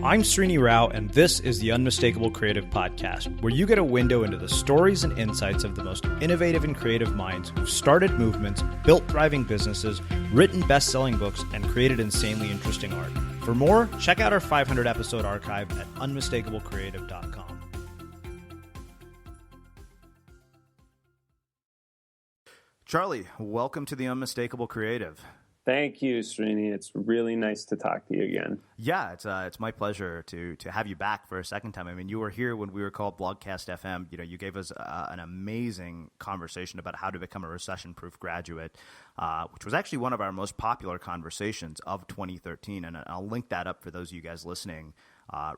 I'm Srini Rao, and this is the Unmistakable Creative Podcast, where you get a window into the stories and insights of the most innovative and creative minds who've started movements, built thriving businesses, written best-selling books, and created insanely interesting art. For more, check out our 500-episode archive at unmistakablecreative.com. Charlie, welcome to the Unmistakable Creative. Thank you, Srini. It's really nice to talk to you again. Yeah, it's my pleasure to have you back for a second time. I mean, you were here when we were called Blogcast FM. You know, you gave us an amazing conversation about how to become a recession-proof graduate, which was actually one of our most popular conversations of 2013. And I'll link that up for those of you guys listening.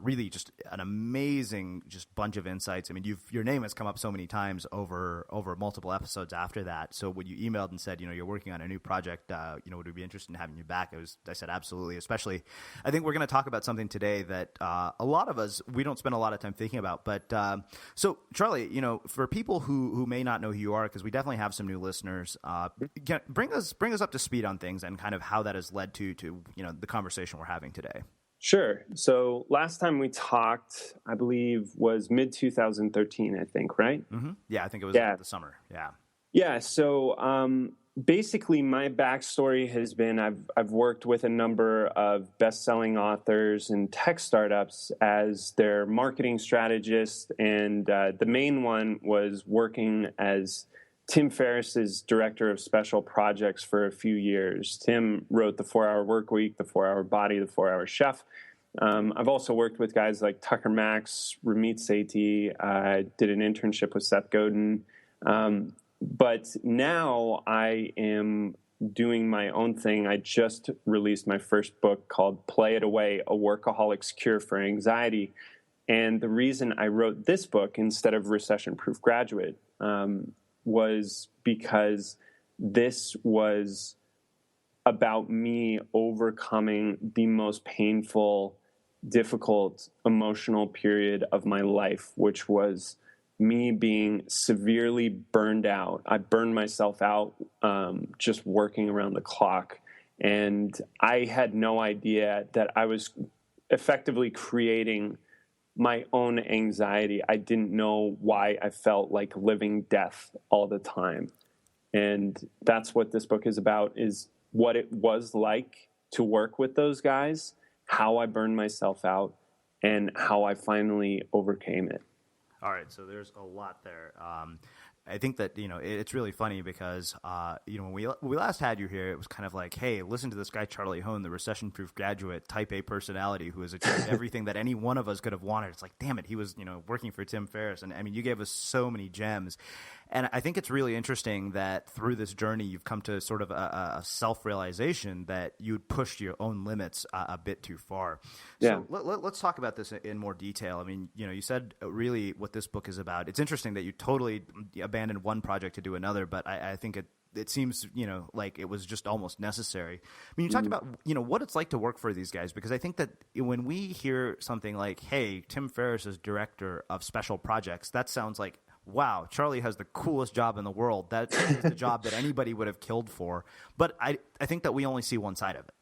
Really just an amazing just bunch of insights. I mean, your name has come up so many times over multiple episodes after that. So when you emailed and said, you're working on a new project, would we be interested in having you back? I said, absolutely. Especially, I think we're going to talk about something today that a lot of us, we don't spend a lot of time thinking about. But so Charlie, for people who may not know who you are, because we definitely have some new listeners, bring us up to speed on things and kind of how that has led to the conversation we're having today. Sure. So last time we talked, I believe, was mid-2013, I think, right? Mm-hmm. Yeah, I think it was the summer. Yeah. Yeah. So basically, my backstory has been I've worked with a number of best-selling authors and tech startups as their marketing strategist, and the main one was working as Tim Ferriss's director of special projects for a few years. Tim wrote The 4-Hour Workweek, The 4-Hour Body, The 4-Hour Chef. I've also worked with guys like Tucker Max, Ramit Sethi. I did an internship with Seth Godin. But now I am doing my own thing. I just released my first book called Play It Away, A Workaholic's Cure for Anxiety. And the reason I wrote this book instead of Recessionproof Graduate was because this was about me overcoming the most painful, difficult, emotional period of my life, which was me being severely burned out. I burned myself out just working around the clock. And I had no idea that I was effectively creating my own anxiety. I didn't know why I felt like living death all the time. And that's what this book is about, is what it was like to work with those guys, how I burned myself out, and how I finally overcame it. All right, so there's a lot there. I think that, it's really funny because, when we last had you here, it was kind of like, hey, listen to this guy, Charlie Hoehn, the recession-proof graduate, type A personality who has achieved everything that any one of us could have wanted. It's like, damn it, he was, working for Tim Ferriss. And I mean, you gave us so many gems. And I think it's really interesting that through this journey, you've come to sort of a self-realization that you'd pushed your own limits a bit too far. Yeah. So let's talk about this in more detail. I mean, you said really what this book is about. It's interesting that you totally abandoned one project to do another, but I think it seems, like it was just almost necessary. I mean, you talked about, what it's like to work for these guys, because I think that when we hear something like, hey, Tim Ferriss is director of special projects, that sounds like, wow, Charlie has the coolest job in the world. That is the job that anybody would have killed for. But I think that we only see one side of it.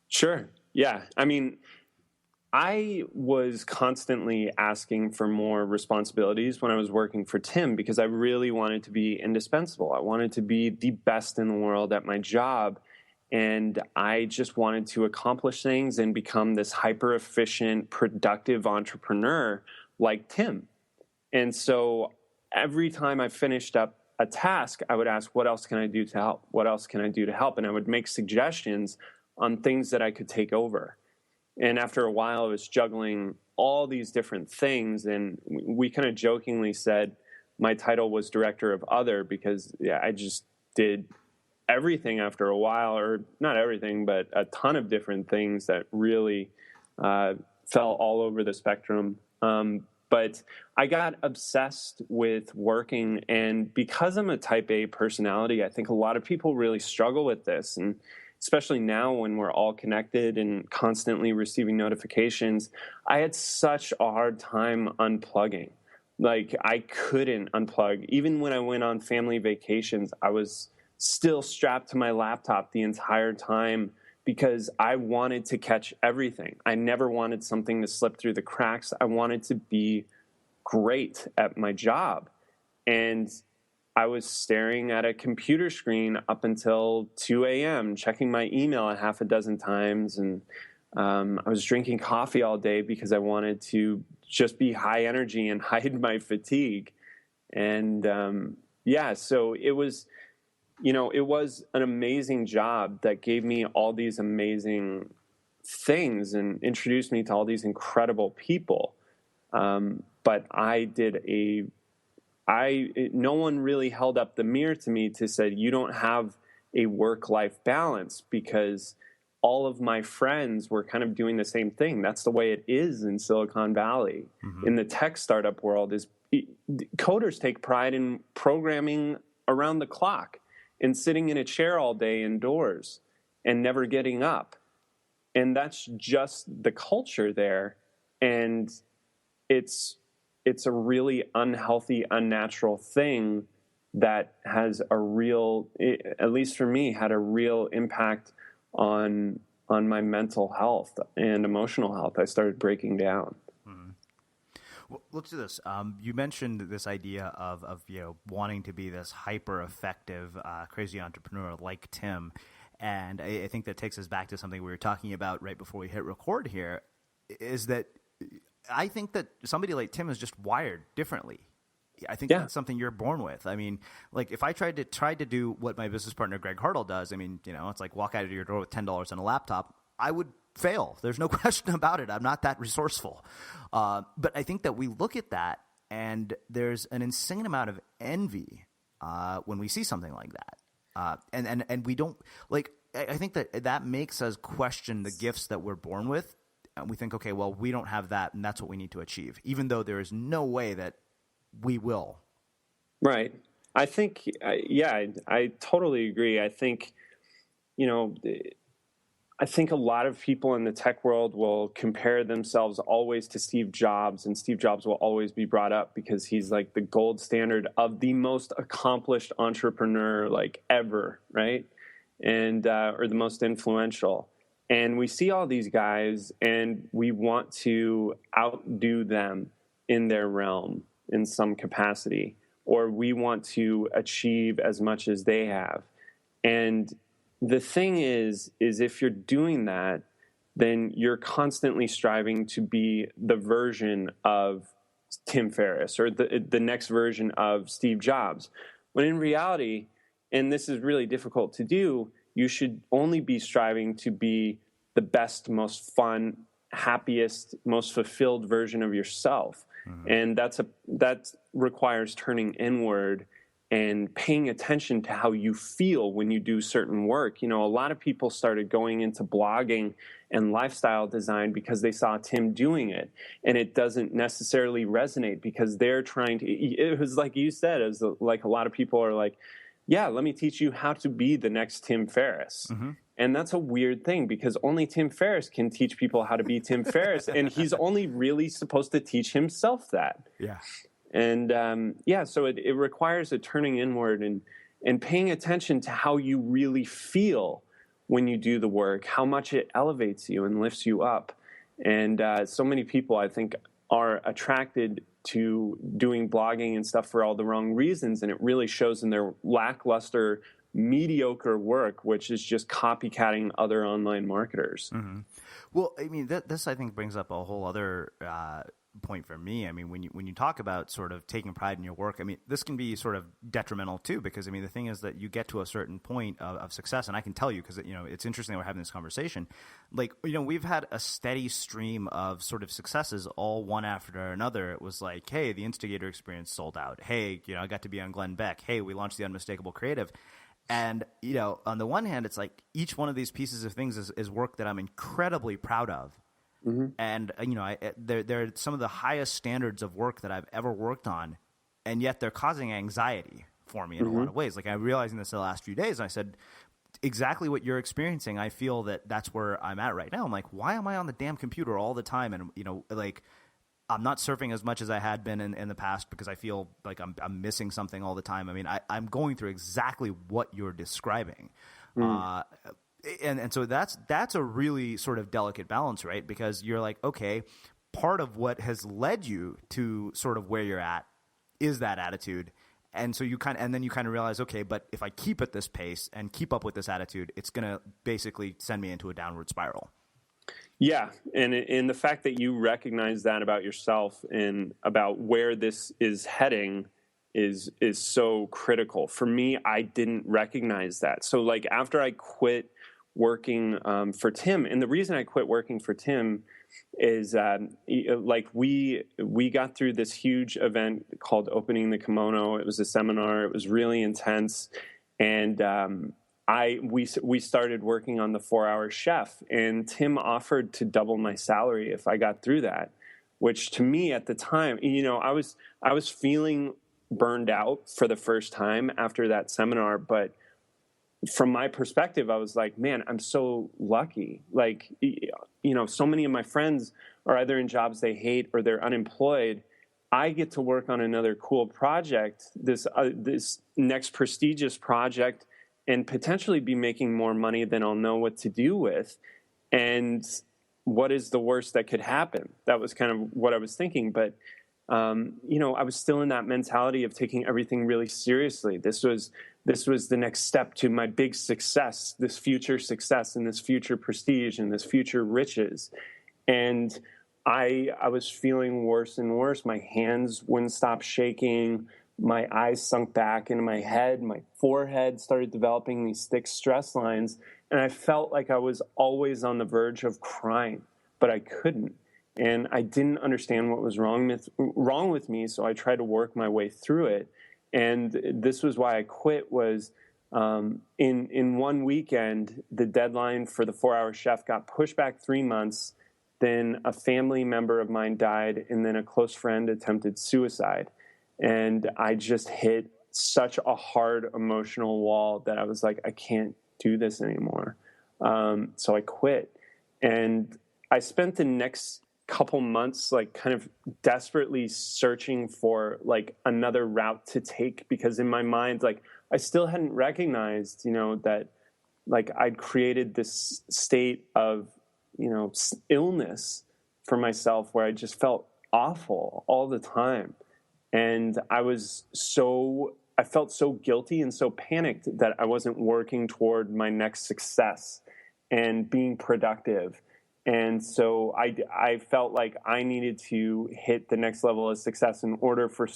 Sure. Yeah. I mean, I was constantly asking for more responsibilities when I was working for Tim because I really wanted to be indispensable. I wanted to be the best in the world at my job. And I just wanted to accomplish things and become this hyper-efficient, productive entrepreneur like Tim. And so every time I finished up a task, I would ask, what else can I do to help? What else can I do to help? And I would make suggestions on things that I could take over. And after a while, I was juggling all these different things. And we kind of jokingly said my title was director of other because I just did everything after a while, or not everything, but a ton of different things that really fell all over the spectrum. But I got obsessed with working, and because I'm a type A personality, I think a lot of people really struggle with this, and especially now when we're all connected and constantly receiving notifications, I had such a hard time unplugging. Like, I couldn't unplug. Even when I went on family vacations, I was still strapped to my laptop the entire time because I wanted to catch everything. I never wanted something to slip through the cracks. I wanted to be great at my job. And I was staring at a computer screen up until 2 a.m., checking my email a half a dozen times. And I was drinking coffee all day because I wanted to just be high energy and hide my fatigue. And so it was, it was an amazing job that gave me all these amazing things and introduced me to all these incredible people. But no one really held up the mirror to me to say, you don't have a work-life balance, because all of my friends were kind of doing the same thing. That's the way it is in Silicon Valley. Mm-hmm. In the tech startup world, coders take pride in programming around the clock and sitting in a chair all day indoors and never getting up. And that's just the culture there. And it's a really unhealthy, unnatural thing that has at least for me, had a real impact on my mental health and emotional health. I started breaking down. Mm-hmm. Well, let's do this. You mentioned this idea of wanting to be this hyper effective, crazy entrepreneur like Tim, and I think that takes us back to something we were talking about right before we hit record here. Is that I think that somebody like Tim is just wired differently. I think that's something you're born with. I mean, like if I tried to do what my business partner Greg Hartle does, I mean, it's like walk out of your door with $10 on a laptop, I would fail. There's no question about it. I'm not that resourceful. But I think that we look at that and there's an insane amount of envy when we see something like that. And we don't like, I think that makes us question the gifts that we're born with. And we think, okay, well, we don't have that, and that's what we need to achieve, even though there is no way that we will. Right. I think, I totally agree. I think, I think a lot of people in the tech world will compare themselves always to Steve Jobs, and Steve Jobs will always be brought up because he's like the gold standard of the most accomplished entrepreneur like ever, right? And or the most influential. And we see all these guys and we want to outdo them in their realm in some capacity, or we want to achieve as much as they have. And the thing is if you're doing that, then you're constantly striving to be the version of Tim Ferriss or the next version of Steve Jobs. When in reality, and this is really difficult to do, you should only be striving to be the best, most fun, happiest, most fulfilled version of yourself. Mm-hmm. And that requires turning inward and paying attention to how you feel when you do certain work. A lot of people started going into blogging and lifestyle design because they saw Tim doing it. And it doesn't necessarily resonate because they're trying to, it was like you said, it was like a lot of people are like, yeah, let me teach you how to be the next Tim Ferriss. Mm-hmm. And that's a weird thing because only Tim Ferriss can teach people how to be Tim Ferriss. And he's only really supposed to teach himself that. Yeah. And so it requires a turning inward and paying attention to how you really feel when you do the work, how much it elevates you and lifts you up. And so many people, I think, are attracted to doing blogging and stuff for all the wrong reasons. And it really shows in their lackluster, mediocre work, which is just copycatting other online marketers. Mm-hmm. Well, I mean, this I think brings up a whole other point for me. I mean, when you talk about sort of taking pride in your work, I mean, this can be sort of detrimental too, because I mean, the thing is that you get to a certain point of success, and I can tell you because it's interesting that we're having this conversation. Like, we've had a steady stream of sort of successes, all one after another. It was like, hey, the Instigator experience sold out. Hey, I got to be on Glenn Beck. Hey, we launched the Unmistakable Creative. And, on the one hand, it's like each one of these pieces of things is work that I'm incredibly proud of. Mm-hmm. And, they're some of the highest standards of work that I've ever worked on, and yet they're causing anxiety for me in a lot of ways. Like, I'm realizing this in the last few days, and I said, exactly what you're experiencing, I feel that that's where I'm at right now. I'm like, why am I on the damn computer all the time? And, I'm not surfing as much as I had been in the past because I feel like I'm missing something all the time. I mean, I'm going through exactly what you're describing. And so that's a really sort of delicate balance, right? Because you're like, okay, part of what has led you to sort of where you're at is that attitude. And so then you kind of realize, okay, but if I keep at this pace and keep up with this attitude, it's going to basically send me into a downward spiral. Yeah. And in the fact that you recognize that about yourself and about where this is heading is so critical. For me, I didn't recognize that. So like after I quit working for Tim, and the reason I quit working for Tim is like we got through this huge event called Opening the Kimono. It was a seminar. It was really intense. And we started working on the 4-Hour Chef, and Tim offered to double my salary if I got through that, which to me at the time, I was feeling burned out for the first time after that seminar. But from my perspective, I was like, man, I'm so lucky. Like, so many of my friends are either in jobs they hate or they're unemployed. I get to work on another cool project, this next prestigious project, and potentially be making more money than I'll know what to do with. And what is the worst that could happen? That was kind of what I was thinking. But, I was still in that mentality of taking everything really seriously. This was the next step to my big success, this future success and this future prestige and this future riches. And I was feeling worse and worse. My hands wouldn't stop shaking. My eyes sunk back into my head. My forehead started developing these thick stress lines. And I felt like I was always on the verge of crying, but I couldn't. And I didn't understand what was wrong with me, so I tried to work my way through it. And this was why I quit. Was in one weekend, the deadline for the 4-Hour Chef got pushed back 3 months. Then a family member of mine died, and then a close friend attempted suicide. And I just hit such a hard emotional wall that I was like, I can't do this anymore. So I quit. And I spent the next couple months like kind of desperately searching for like another route to take, because in my mind, like I still hadn't recognized, that like I'd created this state of, illness for myself where I just felt awful all the time. And I felt so guilty and so panicked that I wasn't working toward my next success and being productive. And so I felt like I needed to hit the next level of success in order for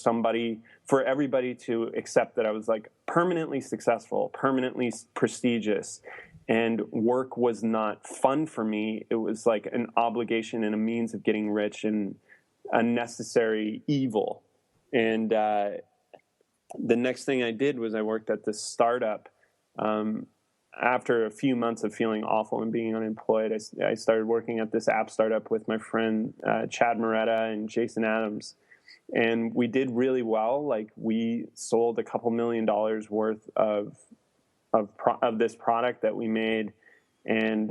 everybody to accept that I was like permanently successful, permanently prestigious. And work was not fun for me. It was like an obligation and a means of getting rich and a necessary evil. And the next thing I did was I worked at this startup. After a few months of feeling awful and being unemployed, I started working at this app startup with my friend Chad Moretta and Jason Adams. And we did really well. Like we sold a couple $1 million worth of this product that we made. And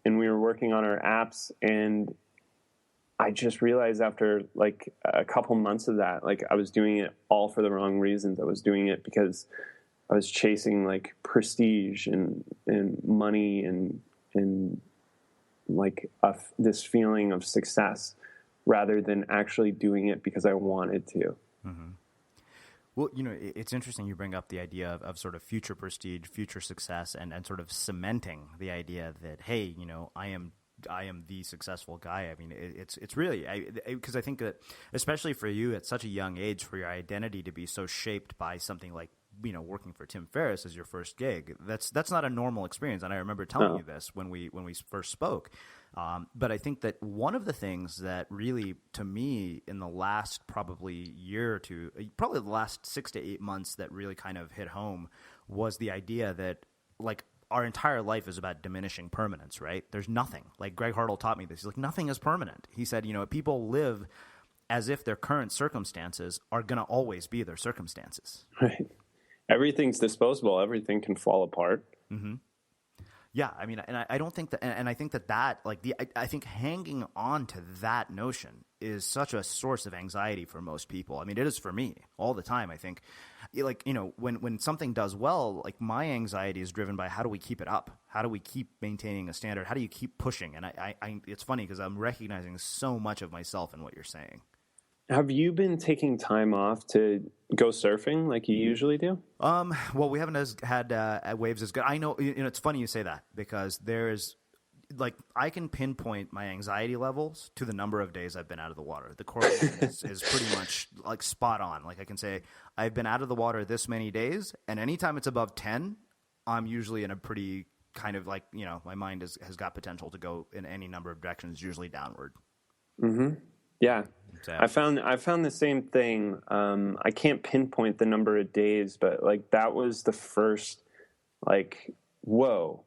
we were working on our apps, and I just realized after like a couple months of that, like I was doing it all for the wrong reasons. I was doing it because I was chasing like prestige and money and like this feeling of success rather than actually doing it because I wanted to. Mm-hmm. Well, it's interesting you bring up the idea of sort of future prestige, future success, and sort of cementing the idea that, hey, I am the successful guy. I mean, it's really, because I think that especially for you at such a young age, for your identity to be so shaped by something like, working for Tim Ferriss as your first gig, that's not a normal experience. And I remember telling you this when we first spoke. But I think that one of the things that really, to me, in the last probably year or two, probably the last 6 to 8 months that really kind of hit home was the idea that like our entire life is about diminishing permanence, right? There's nothing. Like Greg Hartle taught me this. He's like, nothing is permanent. He said, people live as if their current circumstances are going to always be their circumstances. Right. Everything's disposable. Everything can fall apart. Mm-hmm. Yeah, I mean, and I don't think that, and I think that like I think hanging on to that notion is such a source of anxiety for most people. I mean, it is for me all the time. I think, like, when something does well, like my anxiety is driven by how do we keep it up? How do we keep maintaining a standard? How do you keep pushing? And I it's funny because I'm recognizing so much of myself in what you're saying. Have you been taking time off to go surfing like you usually do? Well, we haven't had waves as good. I know, it's funny you say that because there's like I can pinpoint my anxiety levels to the number of days I've been out of the water. The correlation is pretty much like spot on. Like I can say I've been out of the water this many days, and anytime it's above 10, I'm usually in a pretty kind of like, my mind has got potential to go in any number of directions, usually downward. Mm-hmm. Yeah. So, I found the same thing. I can't pinpoint the number of days, but like that was the first like whoa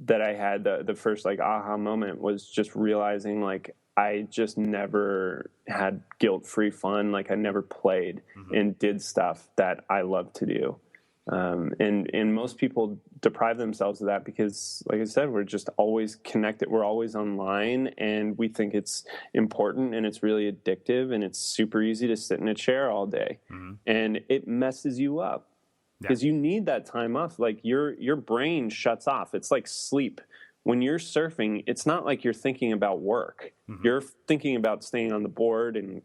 that I had. The first like aha moment was just realizing like I just never had guilt-free fun. Like I never played and did stuff that I love to do. And most people deprive themselves of that because, like I said, we're just always connected. We're always online, and we think it's important, and it's really addictive, and it's super easy to sit in a chair all day, and it messes you up because you need that time off. Like your brain shuts off. It's like sleep. When you're surfing, it's not like you're thinking about work. You're thinking about staying on the board and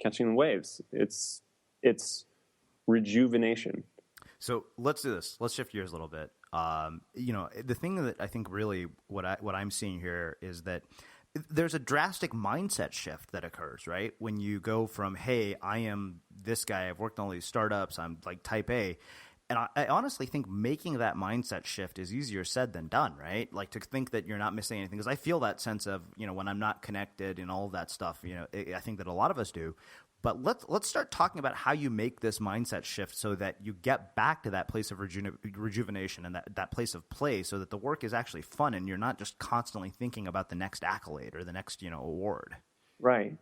catching the waves. It's rejuvenation. So let's do this. Let's shift gears a little bit. The thing that I think really what I'm seeing here is that there's a drastic mindset shift that occurs, right? When you go from, hey, I am this guy, I've worked on all these startups, I'm like type A. And I honestly think making that mindset shift is easier said than done, right? Like to think that you're not missing anything. Because I feel that sense of, when I'm not connected and all of that stuff, I think that a lot of us do. But let's start talking about how you make this mindset shift so that you get back to that place of rejuvenation and that place of play so that the work is actually fun and you're not just constantly thinking about the next accolade or the next, award. Right.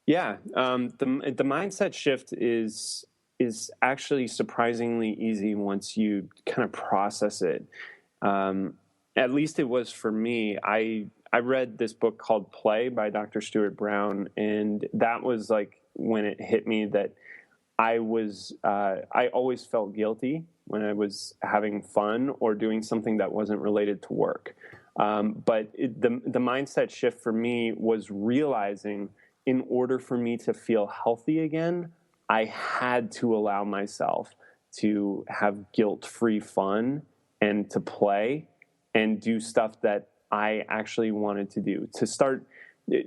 Yeah. The mindset shift is actually surprisingly easy once you kind of process it. At least it was for me. I read this book called Play by Dr. Stuart Brown, and that was like when it hit me that I always felt guilty when I was having fun or doing something that wasn't related to work. But the mindset shift for me was realizing in order for me to feel healthy again, I had to allow myself to have guilt-free fun and to play and do stuff that I actually wanted to do.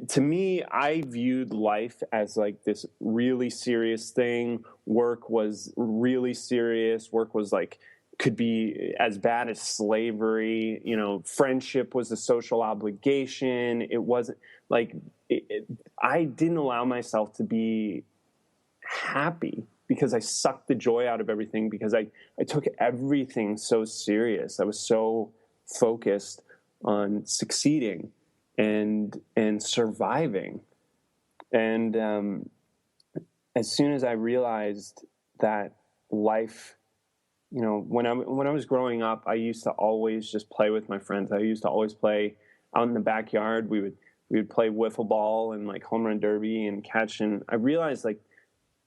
To me, I viewed life as like this really serious thing. Work was really serious. Work was like, could be as bad as slavery. Friendship was a social obligation. It wasn't like, I didn't allow myself to be happy because I sucked the joy out of everything because I took everything so serious. I was so focused on succeeding and surviving. And as soon as I realized that life, when I was growing up, I used to always just play with my friends. I used to always play out in the backyard. We would play wiffle ball and like home run derby and catch. And I realized like,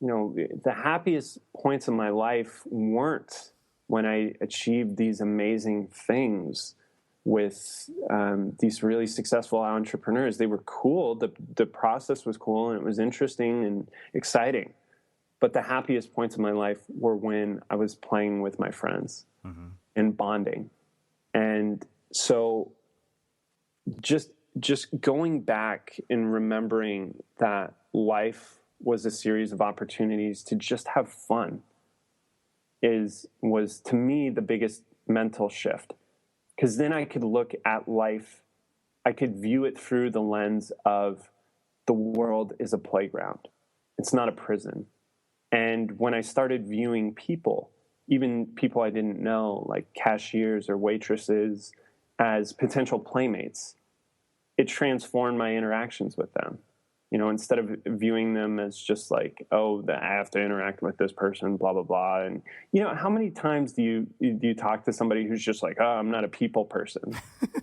the happiest points of my life weren't when I achieved these amazing things with these really successful entrepreneurs. They were cool. The process was cool and it was interesting and exciting. But the happiest points of my life were when I was playing with my friends and bonding. And so just going back and remembering that life was a series of opportunities to just have fun was to me the biggest mental shift. Because then I could look at life, I could view it through the lens of the world is a playground. It's not a prison. And when I started viewing people, even people I didn't know, like cashiers or waitresses, as potential playmates, it transformed my interactions with them. instead of viewing them as just like, oh, I have to interact with this person, blah, blah, blah. And, how many times do you talk to somebody who's just like, oh, I'm not a people person?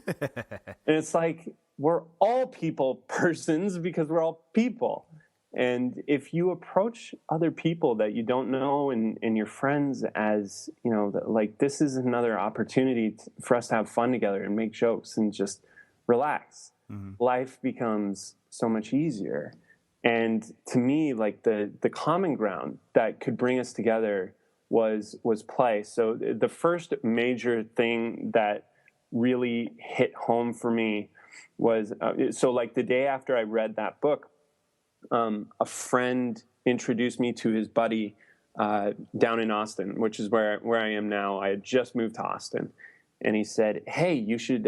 And it's like, we're all people persons because we're all people. And if you approach other people that you don't know and your friends as, like, this is another opportunity for us to have fun together and make jokes and just relax, life becomes so much easier. And to me, like, the common ground that could bring us together was play. So the first major thing that really hit home for me was, so like the day after I read that book, a friend introduced me to his buddy down in Austin, which is where I am now. I had just moved to Austin. And he said, hey, you should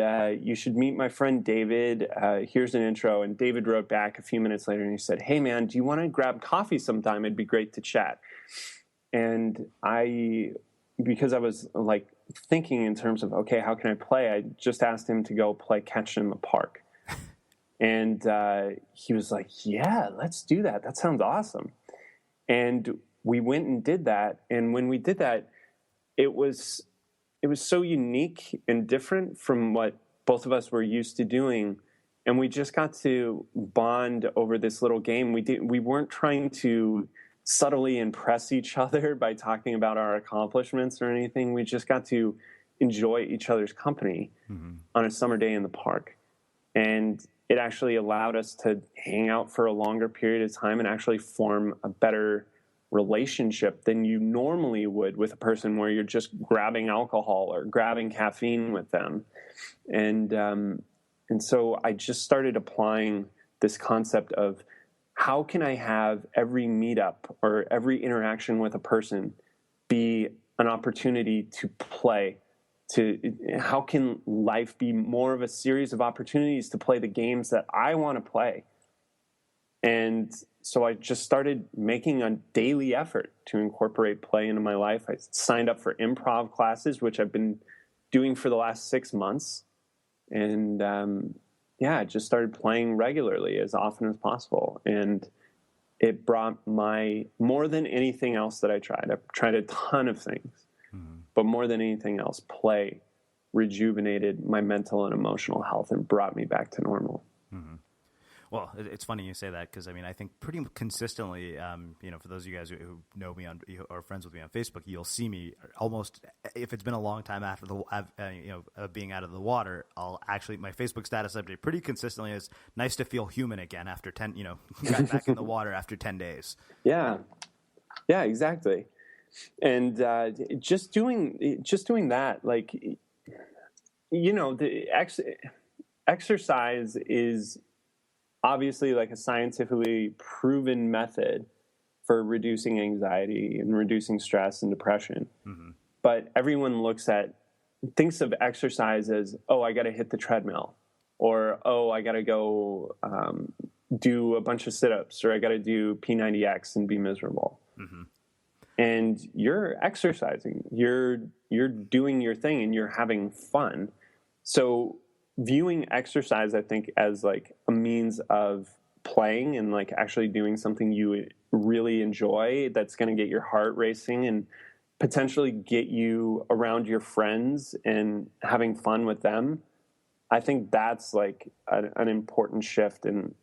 meet my friend David. Here's an intro. And David wrote back a few minutes later and he said, hey, man, do you want to grab coffee sometime? It'd be great to chat. And because I was like thinking in terms of, okay, how can I play? I just asked him to go play catch in the park. And he was like, yeah, let's do that. That sounds awesome. And we went and did that. And when we did that, it was so unique and different from what both of us were used to doing. And we just got to bond over this little game. We weren't trying to subtly impress each other by talking about our accomplishments or anything. We just got to enjoy each other's company on a summer day in the park. And it actually allowed us to hang out for a longer period of time and actually form a better relationship than you normally would with a person where you're just grabbing alcohol or grabbing caffeine with them. And so I just started applying this concept of how can I have every meetup or every interaction with a person be an opportunity to play, how can life be more of a series of opportunities to play the games that I want to play? And so I just started making a daily effort to incorporate play into my life. I signed up for improv classes, which I've been doing for the last 6 months. And I just started playing regularly as often as possible. And it brought more than anything else that I've tried a ton of things, but more than anything else, play rejuvenated my mental and emotional health and brought me back to normal. Well, it's funny you say that because, I think pretty consistently, for those of you guys who know me or are friends with me on Facebook, you'll see me almost, if it's been a long time after being out of the water, I'll actually, my Facebook status update pretty consistently is nice to feel human again after 10, got back in the water after 10 days. Yeah, exactly. And just doing that, like, the exercise is obviously like a scientifically proven method for reducing anxiety and reducing stress and depression. But everyone thinks of exercise as, oh, I got to hit the treadmill, or, oh, I got to go do a bunch of sit-ups, or I got to do P90X and be miserable. And you're exercising, you're doing your thing and you're having fun. So viewing exercise, I think, as like a means of playing and like actually doing something you really enjoy that's going to get your heart racing and potentially get you around your friends and having fun with them, I think that's like an important shift. And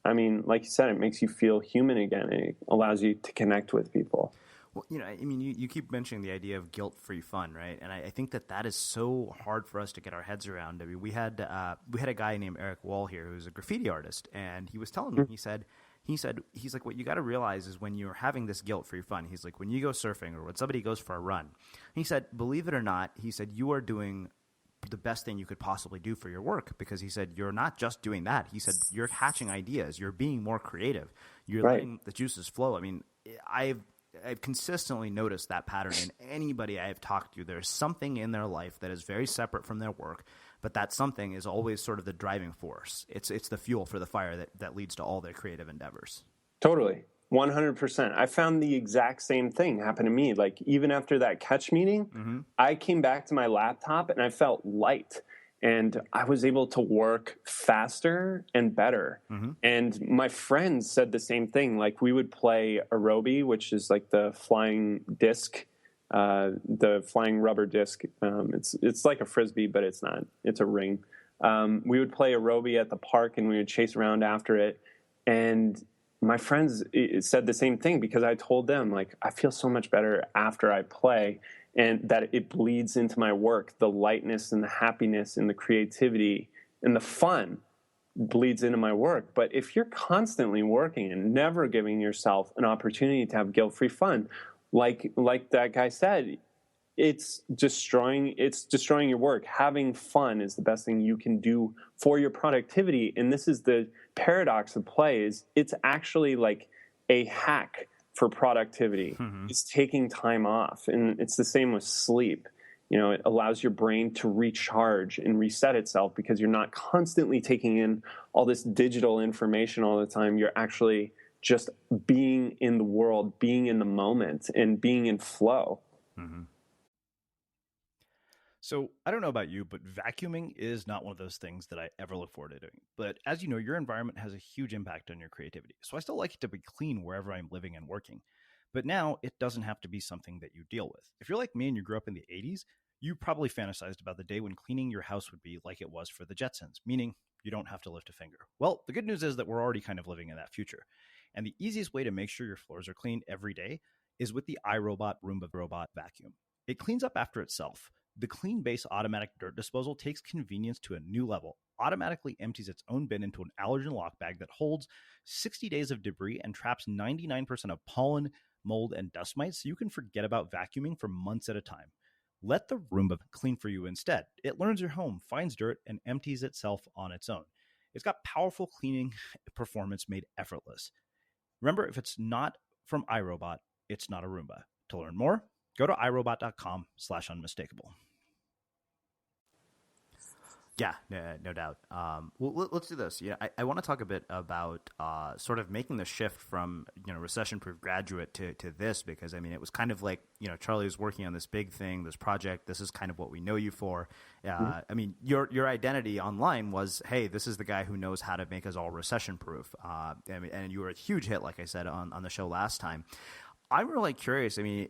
like you said, it makes you feel human again. It allows you to connect with people. Well, you keep mentioning the idea of guilt-free fun, right? And I think that is so hard for us to get our heads around. We had a guy named Eric Wall here who's a graffiti artist, and he was telling me, he's like, what you got to realize is when you're having this guilt-free fun, he's like, when you go surfing or when somebody goes for a run, he said, believe it or not, he said, you are doing the best thing you could possibly do for your work, because he said, you're not just doing that. He said, you're hatching ideas. You're being more creative. You're letting the juices flow. I've consistently noticed that pattern in anybody I have talked to. There's something in their life that is very separate from their work, but that something is always sort of the driving force. It's the fuel for the fire that leads to all their creative endeavors. Totally. 100%. I found the exact same thing happen to me. Like, even after that catch meeting, I came back to my laptop and I felt light. and I was able to work faster and better. Mm-hmm. And my friends said the same thing. Like, we would play aerobie, which is like the flying disc, the flying rubber disc. It's like a Frisbee, but it's not. It's a ring. We would play aerobie at the park, and we would chase around after it. And my friends said the same thing, because I told them, like, I feel so much better after I play, and that it bleeds into my work. The lightness and the happiness and the creativity and the fun bleeds into my work. But if you're constantly working and never giving yourself an opportunity to have guilt-free fun, like that guy said, it's destroying your work. Having fun is the best thing you can do for your productivity. And this is the paradox of play, is it's actually like a hack for productivity. Mm-hmm. It's taking time off. And it's the same with sleep. It allows your brain to recharge and reset itself, because you're not constantly taking in all this digital information all the time. You're actually just being in the world, being in the moment, and being in flow. Mm-hmm. So I don't know about you, but vacuuming is not one of those things that I ever look forward to doing. But as you know, your environment has a huge impact on your creativity. So I still like it to be clean wherever I'm living and working. But now it doesn't have to be something that you deal with. If you're like me and you grew up in the 80s, you probably fantasized about the day when cleaning your house would be like it was for the Jetsons, meaning you don't have to lift a finger. Well, the good news is that we're already kind of living in that future. And the easiest way to make sure your floors are clean every day is with the iRobot Roomba Robot Vacuum. It cleans up after itself. The Clean Base automatic dirt disposal takes convenience to a new level, automatically empties its own bin into an allergen lock bag that holds 60 days of debris and traps 99% of pollen, mold, and dust mites, so you can forget about vacuuming for months at a time. Let the Roomba clean for you instead. It learns your home, finds dirt, and empties itself on its own. It's got powerful cleaning performance made effortless. Remember, if it's not from iRobot, it's not a Roomba. To learn more, go to iRobot.com/unmistakable. Yeah, no doubt. Well, let's do this. Yeah, I want to talk a bit about sort of making the shift from recession-proof graduate to this, because I mean it was kind of like Charlie was working on this big thing, this project. This is kind of what we know you for. I mean your identity online was, hey, this is the guy who knows how to make us all recession-proof. And you were a huge hit, like I said on the show last time. I'm really curious. I mean,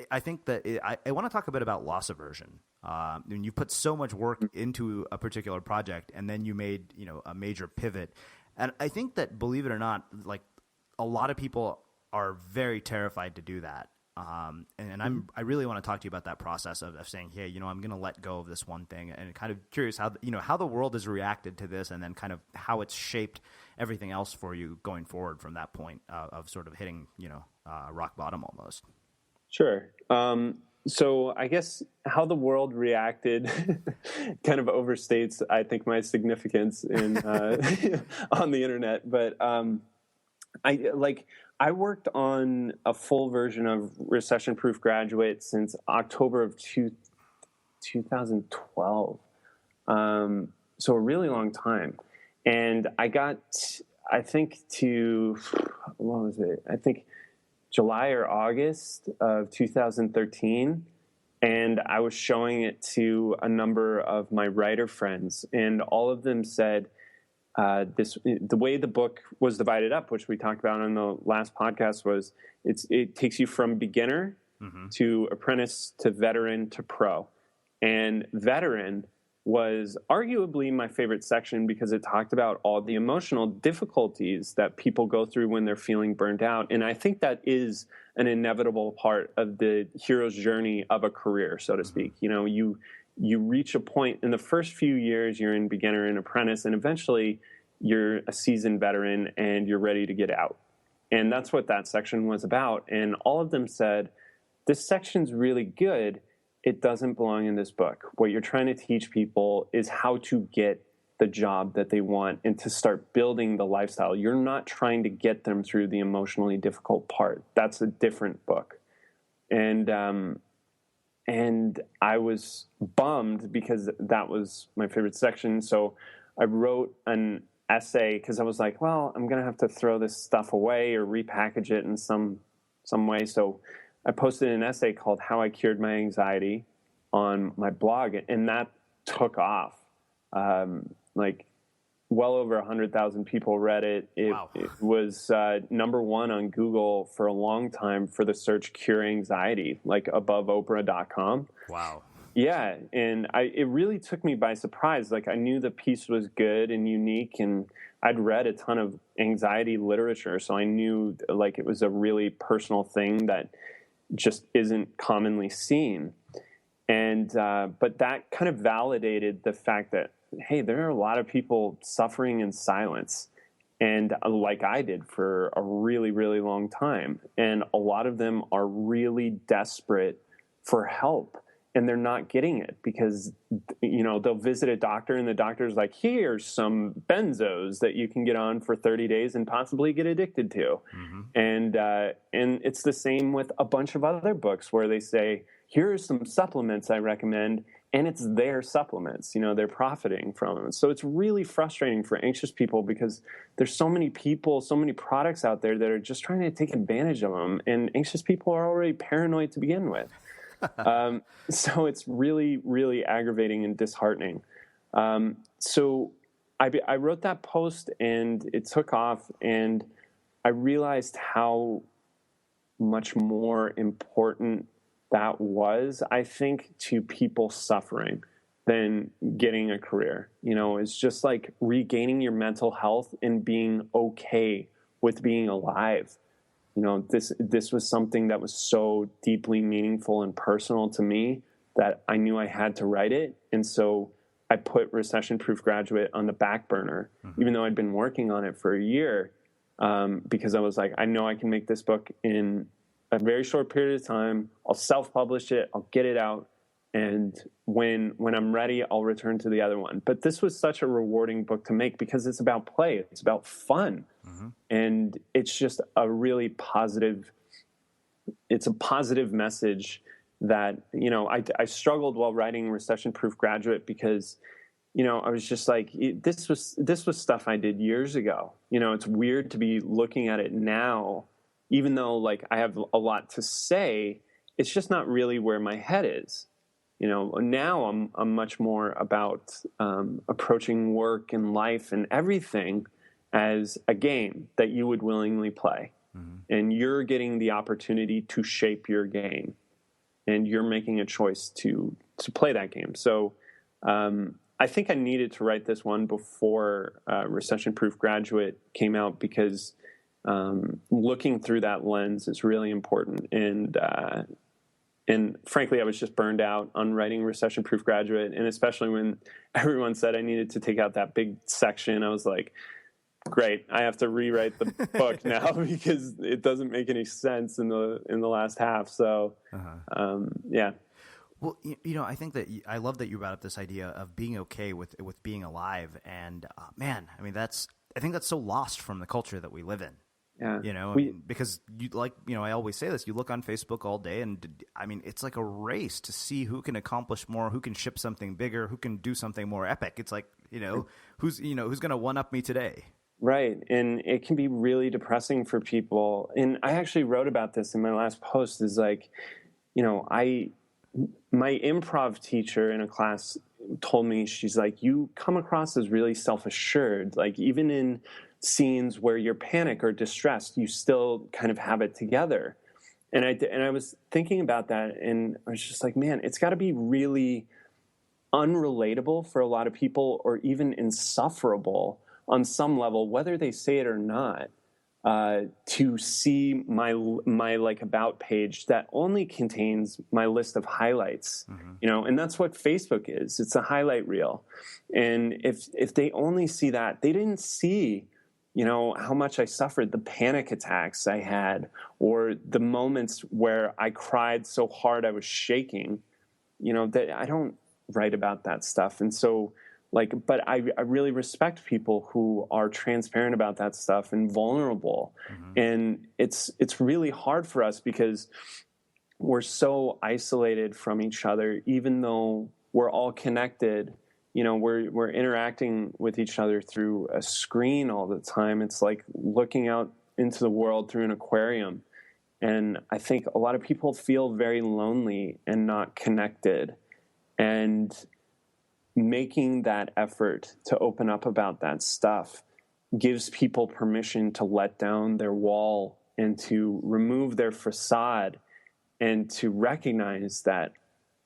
I think that I want to talk a bit about loss aversion. And you put so much work into a particular project, and then you made a major pivot. And I think that, believe it or not, like a lot of people are very terrified to do that. And I really want to talk to you about that process of saying, hey, I'm going to let go of this one thing, and kind of curious how how the world has reacted to this, and then kind of how it's shaped everything else for you going forward from that point of sort of hitting rock bottom almost. Sure. So I guess how the world reacted kind of overstates, I think, my significance in on the internet. But I worked on a full version of Recession-Proof Graduate since October of 2012. So a really long time. And I got, I think, what was it? I think July or August of 2013, and I was showing it to a number of my writer friends, and all of them said the way the book was divided up, which we talked about on the last podcast, was it takes you from beginner to apprentice to veteran to pro, and veteran was arguably my favorite section because it talked about all the emotional difficulties that people go through when they're feeling burnt out. And I think that is an inevitable part of the hero's journey of a career, so to speak. You reach a point in the first few years, you're in beginner and apprentice, and eventually you're a seasoned veteran and you're ready to get out. And that's what that section was about. And all of them said, this section's really good. It doesn't belong in this book. What you're trying to teach people is how to get the job that they want and to start building the lifestyle. You're not trying to get them through the emotionally difficult part. That's a different book. And I was bummed because that was my favorite section. So I wrote an essay because I was like, well, I'm going to have to throw this stuff away or repackage it in some way. So I posted an essay called How I Cured My Anxiety on my blog, and that took off. Like well over 100,000 people read it. Wow. It was number one on Google for a long time for the search cure anxiety, like above Oprah.com. Wow. Yeah, and it really took me by surprise. Like, I knew the piece was good and unique, and I'd read a ton of anxiety literature, so I knew like it was a really personal thing that just isn't commonly seen. And but that kind of validated the fact that, hey, there are a lot of people suffering in silence, and like I did for a really, really long time, and a lot of them are really desperate for help. And they're not getting it because, they'll visit a doctor and the doctor's like, here's some benzos that you can get on for 30 days and possibly get addicted to. Mm-hmm. And it's the same with a bunch of other books where they say, here are some supplements I recommend, and it's their supplements. They're profiting from them. So it's really frustrating for anxious people because there's so many people, so many products out there that are just trying to take advantage of them. And anxious people are already paranoid to begin with. So it's really, really aggravating and disheartening. So I wrote that post and it took off, and I realized how much more important that was, I think, to people suffering than getting a career. It's just like regaining your mental health and being okay with being alive. This was something that was so deeply meaningful and personal to me that I knew I had to write it. And so I put Recessionproof Graduate on the back burner, even though I'd been working on it for a year, because I was like, I know I can make this book in a very short period of time. I'll self-publish it. I'll get it out. And when I'm ready, I'll return to the other one. But this was such a rewarding book to make because it's about play. It's about fun. Mm-hmm. And it's just a really positive message that, I struggled while writing Recession-Proof Graduate because, I was just like, this was stuff I did years ago. It's weird to be looking at it now, even though like I have a lot to say, it's just not really where my head is. Now I'm much more about approaching work and life and everything as a game that you would willingly play. Mm-hmm. And you're getting the opportunity to shape your game, and you're making a choice to play that game. So I think I needed to write this one before Recession-Proof Graduate came out because looking through that lens is really important. And frankly, I was just burned out on writing Recession-Proof Graduate. And especially when everyone said I needed to take out that big section, I was like, great, I have to rewrite the book now because it doesn't make any sense in the last half. So, yeah. Well, I think that I love that you brought up this idea of being okay with being alive. And man, I think that's so lost from the culture that we live in. Yeah. Because I always say this, you look on Facebook all day and it's like a race to see who can accomplish more, who can ship something bigger, who can do something more epic. It's like, who's going to one up me today. Right. And it can be really depressing for people. And I actually wrote about this in my last post is like, my improv teacher in a class told me, she's like, you come across as really self-assured. Like even in scenes where you're panicked or distressed, you still kind of have it together. And I was thinking about that, and I was just like, man, it's got to be really unrelatable for a lot of people, or even insufferable on some level, whether they say it or not, to see my like about page that only contains my list of highlights, and that's what Facebook is. It's a highlight reel. And if they only see that, they didn't see, how much I suffered, the panic attacks I had, or the moments where I cried so hard I was shaking, that I don't write about that stuff. And so but I really respect people who are transparent about that stuff and vulnerable. Mm-hmm. And it's really hard for us because we're so isolated from each other, even though we're all connected. We're interacting with each other through a screen all the time. It's like looking out into the world through an aquarium. And I think a lot of people feel very lonely and not connected. And making that effort to open up about that stuff gives people permission to let down their wall and to remove their facade and to recognize that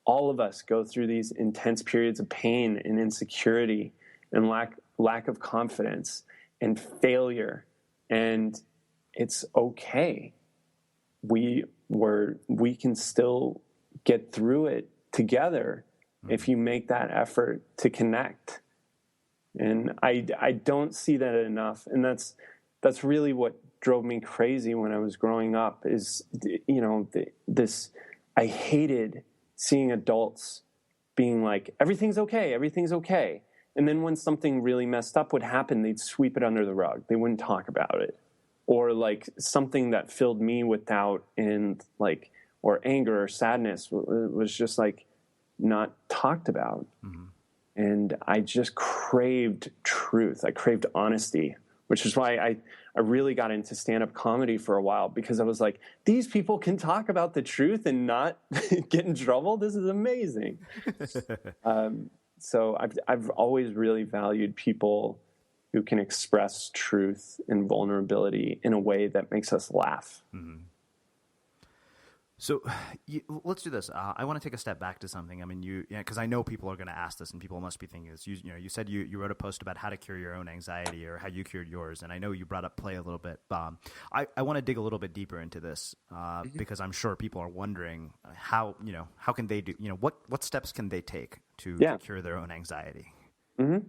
all of us go through these intense periods of pain and insecurity and lack of confidence and failure. And it's okay. We can still get through it together if you make that effort to connect. And I don't see that enough. And that's really what drove me crazy when I was growing up is, I hated seeing adults being like, everything's okay. And then when something really messed up would happen, they'd sweep it under the rug. They wouldn't talk about it. Or like something that filled me with doubt and like, or anger or sadness was just like not talked about. Mm-hmm. And I just craved truth. I craved honesty, which is why I really got into stand-up comedy for a while, because I was like, these people can talk about the truth and not get in trouble. This is amazing. So I've always really valued people who can express truth and vulnerability in a way that makes us laugh. Mm-hmm. So let's do this. I want to take a step back to something. I mean, because I know people are going to ask this, and people must be thinking this. You said you wrote a post about how to cure your own anxiety or how you cured yours, and I know you brought up play a little bit. I want to dig a little bit deeper into this because I'm sure people are wondering how can they do, what steps can they take to cure their own anxiety? Mm-hmm.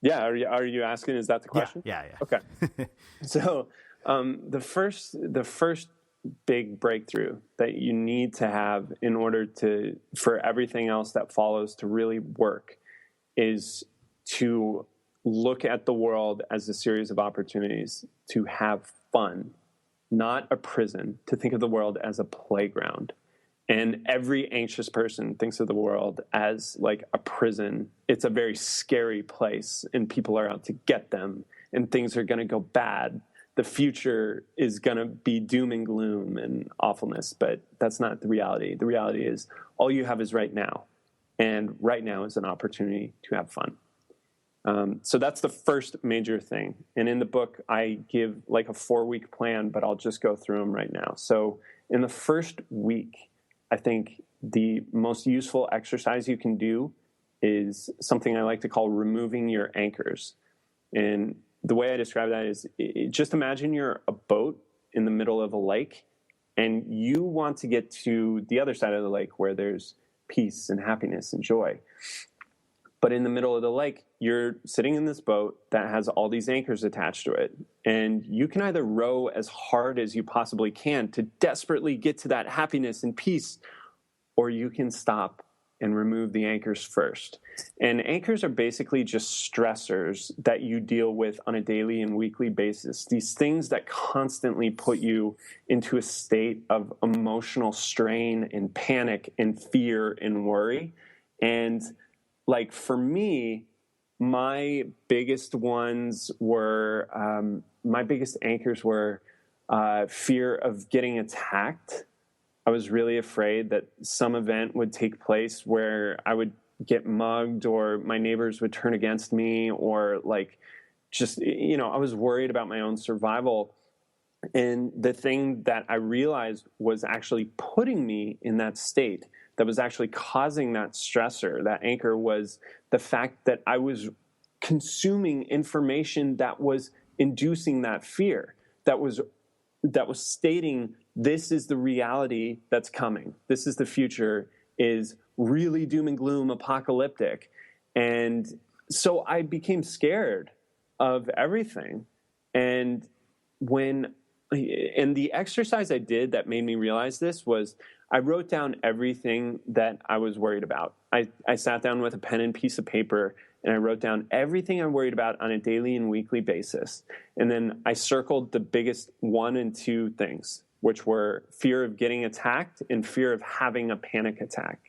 Yeah. Are you asking? Is that the question? Yeah. Okay. So the first big breakthrough that you need to have in order for everything else that follows to really work is to look at the world as a series of opportunities to have fun, not a prison, to think of the world as a playground. And every anxious person thinks of the world as like a prison. It's a very scary place, and people are out to get them, and things are going to go bad. The future is going to be doom and gloom and awfulness, but that's not the reality. The reality is all you have is right now, and right now is an opportunity to have fun. So that's the first major thing. And in the book, I give like a 4-week plan, but I'll just go through them right now. So in the first week, I think the most useful exercise you can do is something I like to call removing your anchors. And the way I describe that is just imagine you're a boat in the middle of a lake, and you want to get to the other side of the lake where there's peace and happiness and joy. But in the middle of the lake, you're sitting in this boat that has all these anchors attached to it. And you can either row as hard as you possibly can to desperately get to that happiness and peace, or you can stop and remove the anchors first. And anchors are basically just stressors that you deal with on a daily and weekly basis. These things that constantly put you into a state of emotional strain and panic and fear and worry. And like for me, my biggest anchors were fear of getting attacked. I was really afraid that some event would take place where I would get mugged, or my neighbors would turn against me, or like just, I was worried about my own survival. And the thing that I realized was actually putting me in that state, that was actually causing that stressor, that anchor, was the fact that I was consuming information that was inducing that fear, that was stating, this is the reality that's coming. This is the future, is really doom and gloom, apocalyptic. And so I became scared of everything. And the exercise I did that made me realize this was I wrote down everything that I was worried about. I sat down with a pen and piece of paper, and I wrote down everything I'm worried about on a daily and weekly basis. And then I circled the biggest 1 and 2 things, which were fear of getting attacked and fear of having a panic attack.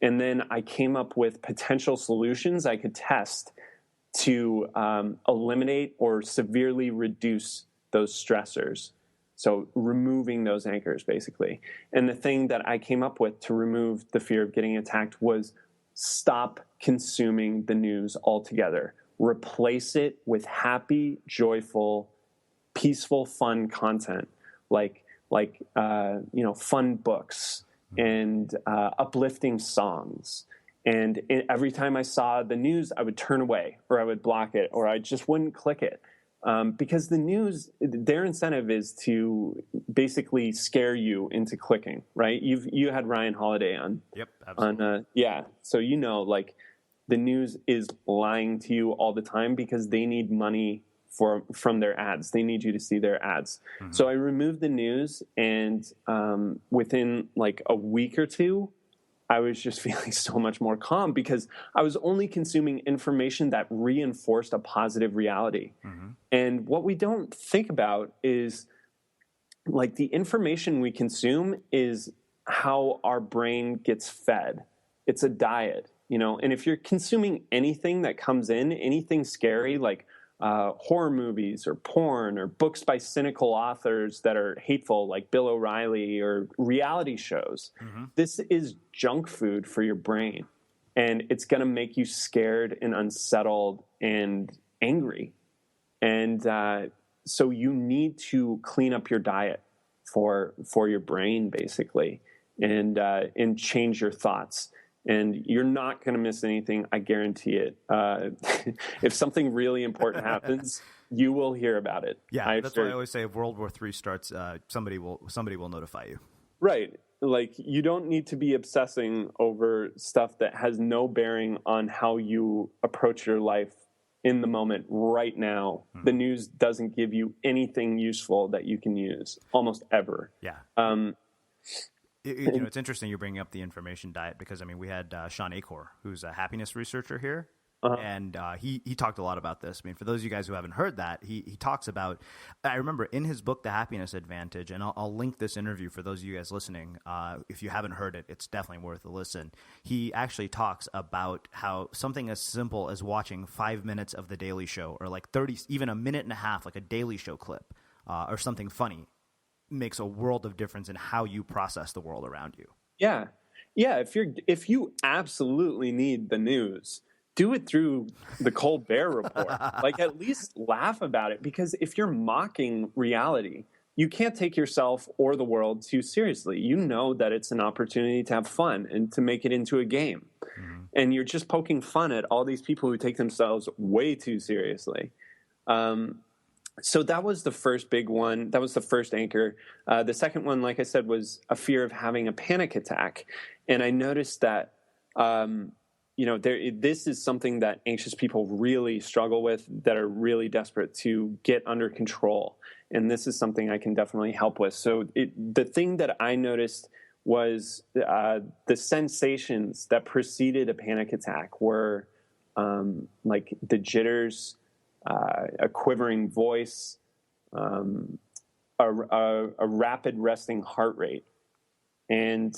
And then I came up with potential solutions I could test to eliminate or severely reduce those stressors. So removing those anchors, basically. And the thing that I came up with to remove the fear of getting attacked was stop consuming the news altogether. Replace it with happy, joyful, peaceful, fun content, like fun books and uplifting songs. And every time I saw the news, I would turn away, or I would block it, or I just wouldn't click it. Because the news, their incentive is to basically scare you into clicking, right? You had Ryan Holiday on. Yep, absolutely. So like the news is lying to you all the time because they need money from their ads. They need you to see their ads. Mm-hmm. So I removed the news, and within like a week or two, I was just feeling so much more calm because I was only consuming information that reinforced a positive reality. Mm-hmm. And what we don't think about is like the information we consume is how our brain gets fed. It's a diet, and if you're consuming anything that comes in, anything scary, like horror movies or porn or books by cynical authors that are hateful, like Bill O'Reilly, or reality shows. Mm-hmm. This is junk food for your brain, and it's going to make you scared and unsettled and angry. And so you need to clean up your diet for your brain, basically, and change your thoughts. And you're not going to miss anything. I guarantee it. If something really important happens, you will hear about it. Yeah, that's why I always say if World War III starts, somebody will notify you. Right. Like, you don't need to be obsessing over stuff that has no bearing on how you approach your life in the moment right now. Mm-hmm. The news doesn't give you anything useful that you can use almost ever. Yeah. It's interesting you're bringing up the information diet because, we had Sean Achor, who's a happiness researcher here, and he talked a lot about this. For those of you guys who haven't heard that, he talks about, I remember in his book, The Happiness Advantage, and I'll link this interview for those of you guys listening. If you haven't heard it, it's definitely worth a listen. He actually talks about how something as simple as watching 5 minutes of The Daily Show, or like 30, even a minute and a half, like a Daily Show clip, or something funny, makes a world of difference in how you process the world around you. Yeah. If you absolutely need the news, do it through the Colbert Report. Like, at least laugh about it, because if you're mocking reality, you can't take yourself or the world too seriously. You know that it's an opportunity to have fun and to make it into a game. Mm-hmm. And you're just poking fun at all these people who take themselves way too seriously. So that was the first big one. That was the first anchor. The second one, like I said, was a fear of having a panic attack. And I noticed that, this is something that anxious people really struggle with, that are really desperate to get under control. And this is something I can definitely help with. So the thing that I noticed was the sensations that preceded a panic attack were like the jitters, a quivering voice, a rapid resting heart rate. And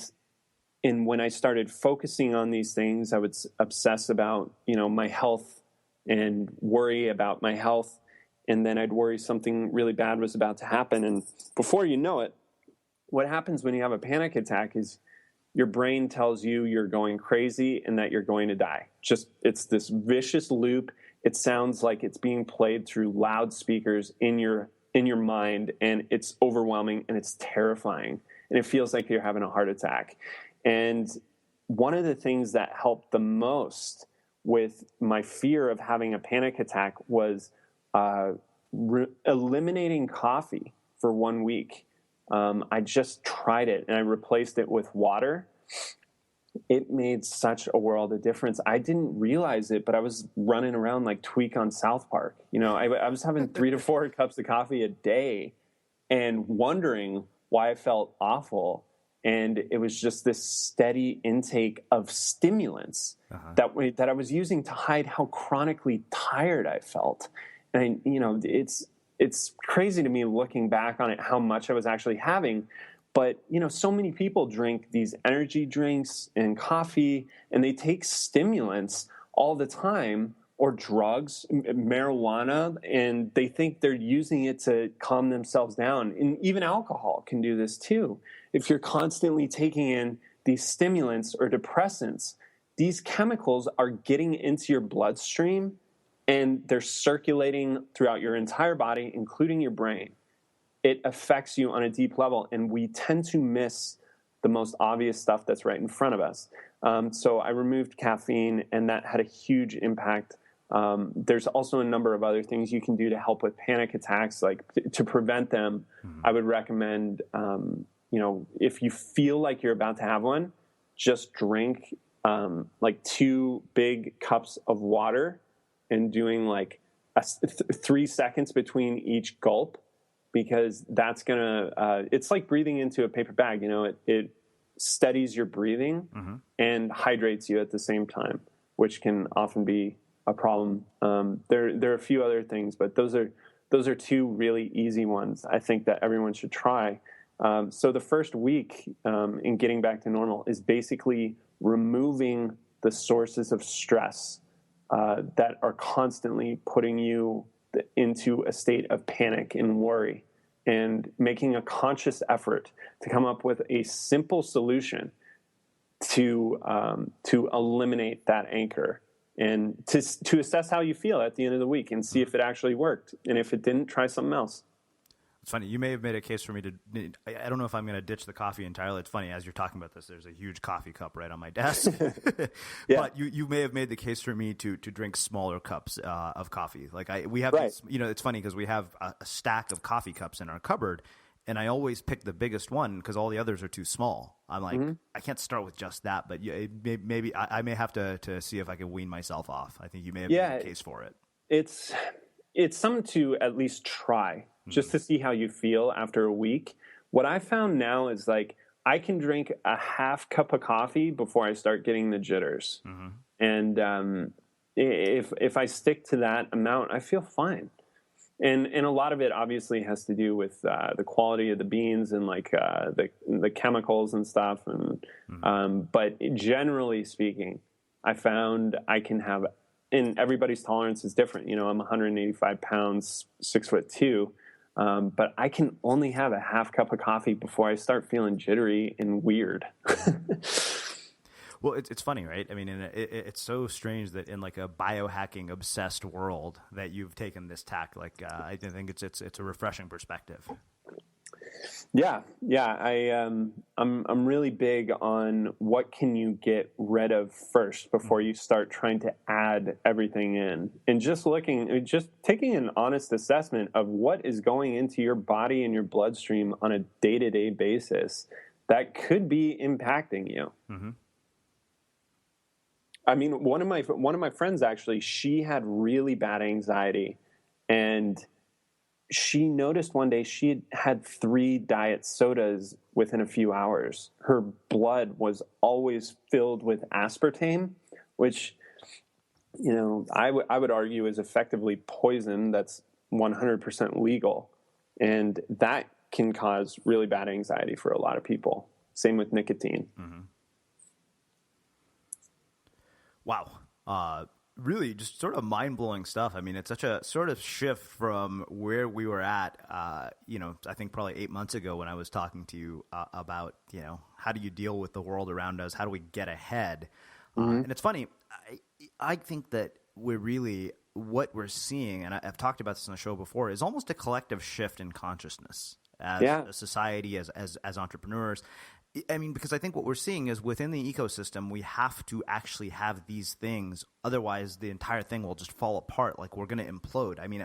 when I started focusing on these things, I would obsess about, my health and worry about my health. And then I'd worry something really bad was about to happen. And before you know it, what happens when you have a panic attack is your brain tells you you're going crazy and that you're going to die. It's this vicious loop. It sounds like it's being played through loudspeakers in your mind, and it's overwhelming and it's terrifying. And it feels like you're having a heart attack. And one of the things that helped the most with my fear of having a panic attack was eliminating coffee for 1 week. I just tried it, and I replaced it with water. It made such a world of difference. I didn't realize it, but I was running around like Tweak on South Park. I was having 3 to 4 cups of coffee a day and wondering why I felt awful. And it was just this steady intake of stimulants that I was using to hide how chronically tired I felt. And, it's crazy to me looking back on it, how much I was actually having. But, so many people drink these energy drinks and coffee, and they take stimulants all the time, or drugs, marijuana, and they think they're using it to calm themselves down. And even alcohol can do this too. If you're constantly taking in these stimulants or depressants, these chemicals are getting into your bloodstream and they're circulating throughout your entire body, including your brain. It affects you on a deep level, and we tend to miss the most obvious stuff that's right in front of us. So I removed caffeine, and that had a huge impact. There's also a number of other things you can do to help with panic attacks, like to prevent them. I would recommend, if you feel like you're about to have one, just drink like 2 big cups of water and doing like 3 seconds between each gulp, because that's gonna, it's like breathing into a paper bag. It steadies your breathing and hydrates you at the same time, which can often be a problem. There are a few other things, but those are 2 really easy ones I think that everyone should try. So the first week in getting back to normal is basically removing the sources of stress that are constantly putting you into a state of panic and worry, and making a conscious effort to come up with a simple solution to eliminate that anchor, and to assess how you feel at the end of the week and see if it actually worked. And if it didn't, try something else. It's funny. You may have made a case for me to. I don't know if I'm going to ditch the coffee entirely. It's funny, as you're talking about this, there's a huge coffee cup right on my desk. Yeah. But you may have made the case for me to drink smaller cups of coffee. Like we have, Right. this, it's funny because we have a stack of coffee cups in our cupboard, and I always pick the biggest one because all the others are too small. I'm like, I can't start with just that, but maybe I may have to see if I can wean myself off. I think you may have made a case for it. It's something to at least try, just to see how you feel after a week. What I found now is like I can drink a half cup of coffee before I start getting the jitters. And if I stick to that amount, I feel fine. And a lot of it obviously has to do with the quality of the beans and like the chemicals and stuff. And but generally speaking, I found I can have, and everybody's tolerance is different. I'm 185 pounds, 6'2". But I can only have a half cup of coffee before I start feeling jittery and weird. Well, it's funny, right? I mean, it's so strange that in like a biohacking obsessed world that you've taken this tack. Like, I think it's a refreshing perspective. Yeah. I'm really big on what can you get rid of first before you start trying to add everything in, and just taking an honest assessment of what is going into your body and your bloodstream on a day-to-day basis that could be impacting you. I mean, one of my friends, actually, she had really bad anxiety, and she noticed one day she had 3 diet sodas within a few hours. Her blood was always filled with aspartame, which, I would argue is effectively poison that's 100% legal. And that can cause really bad anxiety for a lot of people. Same with nicotine. Wow. Really just sort of mind-blowing stuff. I mean, it's such a sort of shift from where we were at, I think probably 8 months ago when I was talking to you about, how do you deal with the world around us? How do we get ahead? And it's funny. I think that what we're seeing, and I've talked about this on the show before, is almost a collective shift in consciousness as a society, as entrepreneurs. I mean, because I think what we're seeing is within the ecosystem, we have to actually have these things. Otherwise, the entire thing will just fall apart. Like we're going to implode. I mean,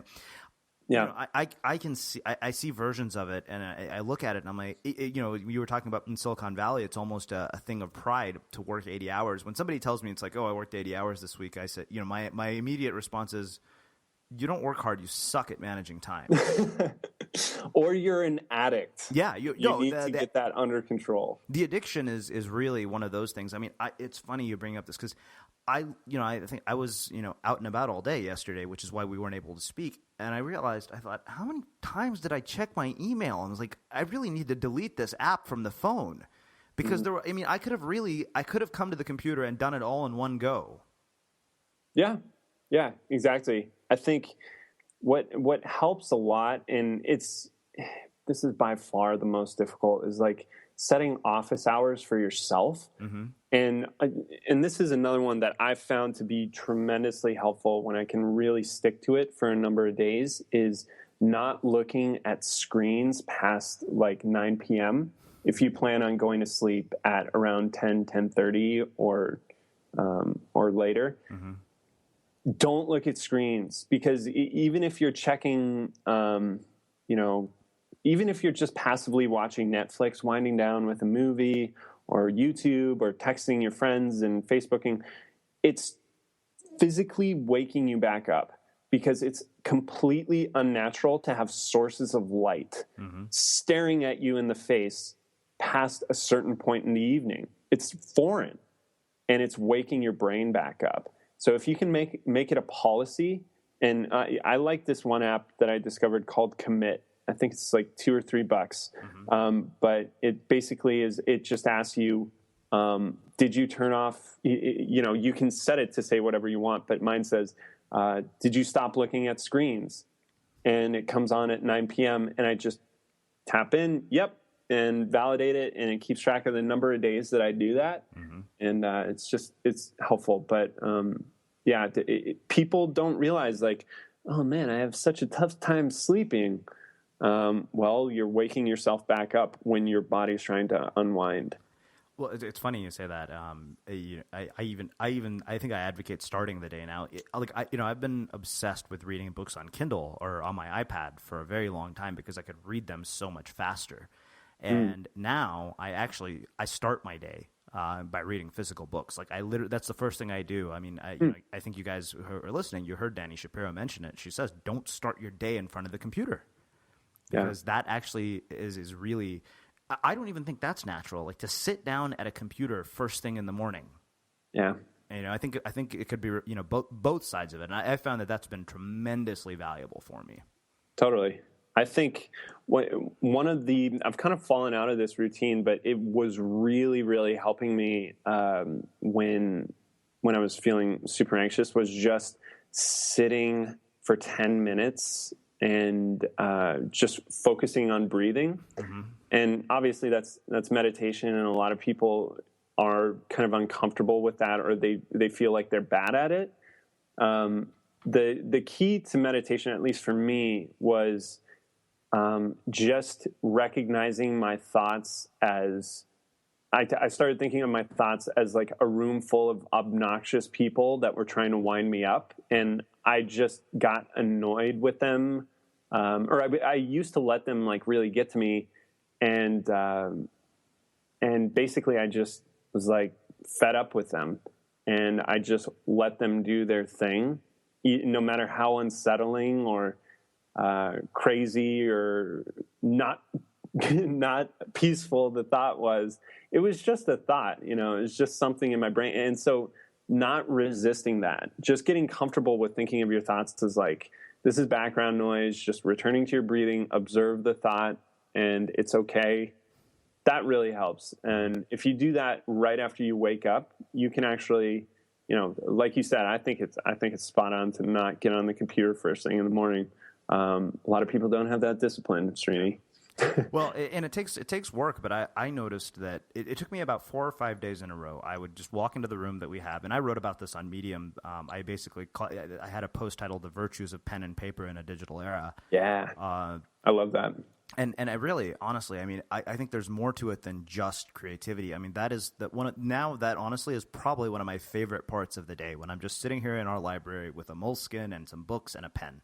I can see, I see versions of it, and I look at it, and I'm like, you were talking about in Silicon Valley, it's almost a thing of pride to work 80 hours. When somebody tells me it's like, oh, I worked 80 hours this week, I said, my immediate response is, you don't work hard. You suck at managing time. Or you're an addict. Yeah. You need to get that under control. The addiction is really one of those things. I mean, it's funny you bring up this because I think I was, out and about all day yesterday, which is why we weren't able to speak. And I thought, how many times did I check my email? And I was like, I really need to delete this app from the phone because I could have come to the computer and done it all in one go. Yeah, exactly. I think what helps a lot, and this is by far the most difficult, is like setting office hours for yourself. Mm-hmm. And this is another one that I've found to be tremendously helpful when I can really stick to it for a number of days, is not looking at screens past like 9 p.m. if you plan on going to sleep at around 10:30 or later. Mm-hmm. Don't look at screens, because even if you're checking, even if you're just passively watching Netflix, winding down with a movie, or YouTube, or texting your friends and Facebooking, it's physically waking you back up, because it's completely unnatural to have sources of light Mm-hmm. staring at you in the face past a certain point in the evening. It's foreign, and it's waking your brain back up. So if you can make it a policy, and I like this one app that I discovered called Commit. I think it's like $2 or $3. Mm-hmm. But it basically it just asks you, did you turn off, you can set it to say whatever you want, but mine says, did you stop looking at screens? And it comes on at 9 p.m. and I just tap in, yep, and validate it. And it keeps track of the number of days that I do that. Mm-hmm. And it's helpful. But people don't realize, like, oh man, I have such a tough time sleeping. Well, you're waking yourself back up when your body's trying to unwind. Well, it's funny you say that. I think I advocate starting the day now. I've been obsessed with reading books on Kindle or on my iPad for a very long time, because I could read them so much faster. And now I start my day by reading physical books. Like that's the first thing I do. I mean, I think you guys who are listening, you heard Dani Shapiro mention it. She says, don't start your day in front of the computer, because that actually is really, I don't even think that's natural. Like to sit down at a computer first thing in the morning. Yeah. And, I think it could be, both sides of it. And I found that that's been tremendously valuable for me. Totally. I think I've kind of fallen out of this routine, but it was really, really helping me when I was feeling super anxious, was just sitting for 10 minutes and just focusing on breathing. Mm-hmm. And obviously that's meditation, and a lot of people are kind of uncomfortable with that, or they feel like they're bad at it. The key to meditation, at least for me, was just recognizing my thoughts as I started thinking of my thoughts as like a room full of obnoxious people that were trying to wind me up, and I just got annoyed with them, or I used to let them like really get to me, and basically I just was like fed up with them, and I just let them do their thing, no matter how unsettling or crazy or not peaceful the thought was. It was just a thought, it was just something in my brain. And so not resisting that, just getting comfortable with thinking of your thoughts as like, this is background noise, just returning to your breathing, observe the thought, and it's okay. That really helps. And if you do that right after you wake up, you can actually, like you said, I think it's spot on to not get on the computer first thing in the morning. A lot of people don't have that discipline, Srini. Well, and it takes work, but I noticed that it took me about 4 or 5 days in a row. I would just walk into the room that we have, and I wrote about this on Medium. I had a post titled "The Virtues of Pen and Paper in a Digital Era." Yeah, I love that. And I really, honestly, I mean, I think there's more to it than just creativity. I mean, that honestly is probably one of my favorite parts of the day, when I'm just sitting here in our library with a moleskin and some books and a pen.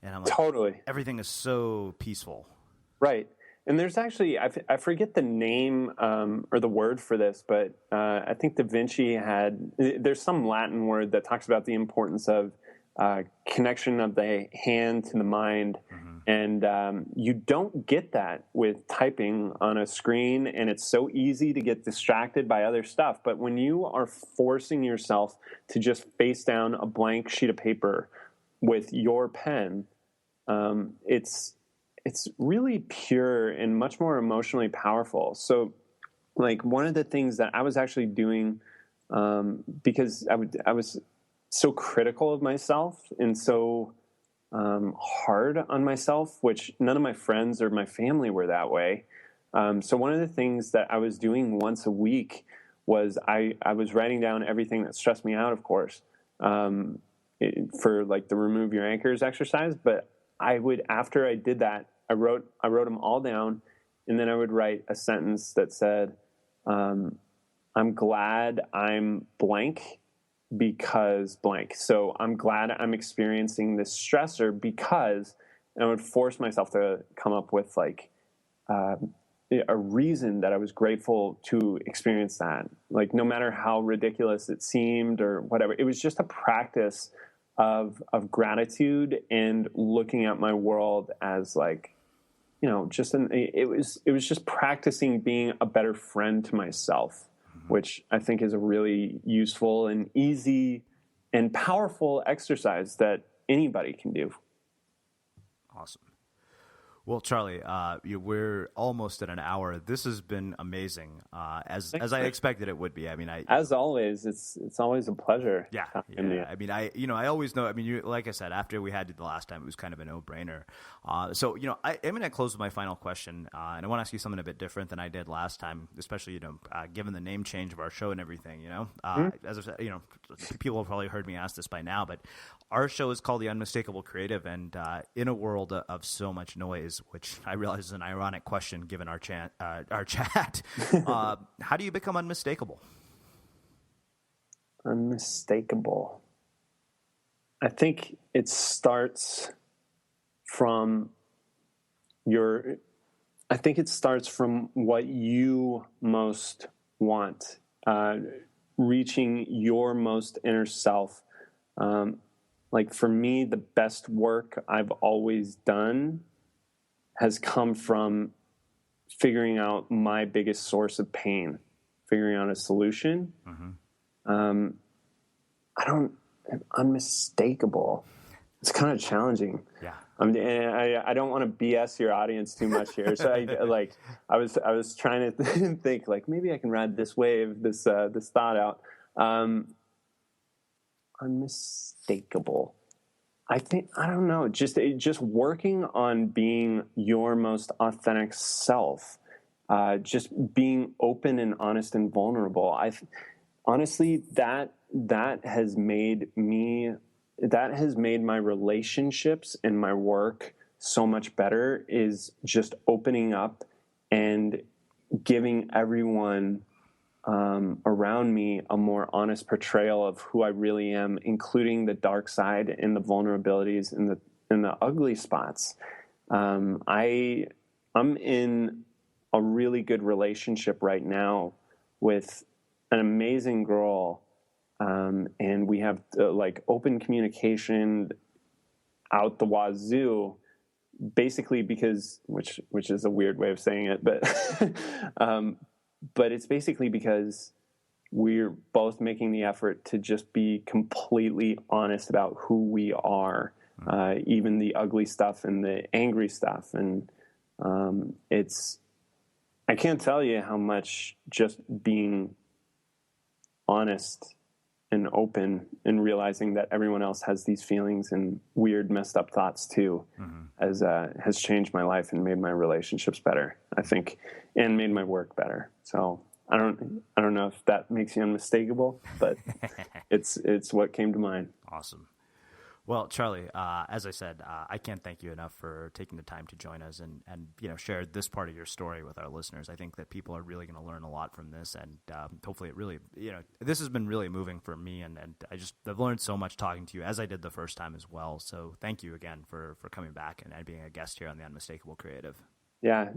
And I'm like, totally. Everything is so peaceful. Right. And there's actually, I forget the name or the word for this, but I think Da Vinci there's some Latin word that talks about the importance of connection of the hand to the mind. Mm-hmm. And you don't get that with typing on a screen, and it's so easy to get distracted by other stuff. But when you are forcing yourself to just face down a blank sheet of paper with your pen, it's really pure and much more emotionally powerful. So, like, one of the things that I was actually doing, because I was so critical of myself and so hard on myself, which none of my friends or my family were that way. So one of the things that I was doing once a week was I was writing down everything that stressed me out, of course, for like the remove your anchors exercise. But after I did that, I wrote them all down, and then I would write a sentence that said, I'm glad I'm blank because blank. So I'm glad I'm experiencing this stressor because, and I would force myself to come up with like a reason that I was grateful to experience that. Like no matter how ridiculous it seemed or whatever, it was just a practice of gratitude and looking at my world as like, it was just practicing being a better friend to myself, which I think is a really useful and easy and powerful exercise that anybody can do. Awesome. Well, Charlie, we're almost at an hour. This has been amazing, as I expected it would be. I mean, as always, it's always a pleasure. Yeah. I mean, I always know. I mean, like I said, after we had you the last time, it was kind of a no-brainer. So I'm going to close with my final question, and I want to ask you something a bit different than I did last time, especially given the name change of our show and everything. As I said, people have probably heard me ask this by now, but our show is called The Unmistakable Creative, and in a world of so much noise, which I realize is an ironic question given our chat, how do you become unmistakable? Unmistakable. I think it starts from what you most want, reaching your most inner self. Like for me, the best work I've always done has come from figuring out my biggest source of pain, figuring out a solution. Mm-hmm. Unmistakable. It's kind of challenging. Yeah. I don't want to BS your audience too much here. So I was trying to think like maybe I can ride this wave, this thought out. Unmistakable. I don't know, just working on being your most authentic self, just being open and honest and vulnerable. Honestly, that has made my relationships and my work so much better, is just opening up and giving everyone around me a more honest portrayal of who I really am, including the dark side and the vulnerabilities and the ugly spots. I'm in a really good relationship right now with an amazing girl, and we have open communication out the wazoo, basically because which is a weird way of saying it, but but it's basically because we're both making the effort to just be completely honest about who we are, even the ugly stuff and the angry stuff. And I can't tell you how much just being honest and open and realizing that everyone else has these feelings and weird, messed up thoughts too, mm-hmm. has changed my life and made my relationships better, I think, and made my work better. So I don't know if that makes you unmistakable, but it's what came to mind. Awesome. Well, Charlie, as I said, I can't thank you enough for taking the time to join us and share this part of your story with our listeners. I think that people are really going to learn a lot from this, and hopefully it really, this has been really moving for me, and I've learned so much talking to you, as I did the first time as well. So thank you again for coming back and being a guest here on The Unmistakable Creative. Yeah,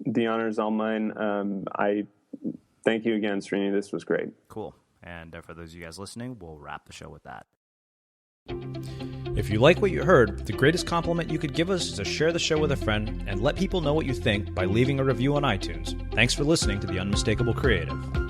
the honor is all mine. I thank you again, Srini. This was great. Cool. And for those of you guys listening, we'll wrap the show with that. If you like what you heard, the greatest compliment you could give us is to share the show with a friend and let people know what you think by leaving a review on iTunes. Thanks for listening to The Unmistakable Creative.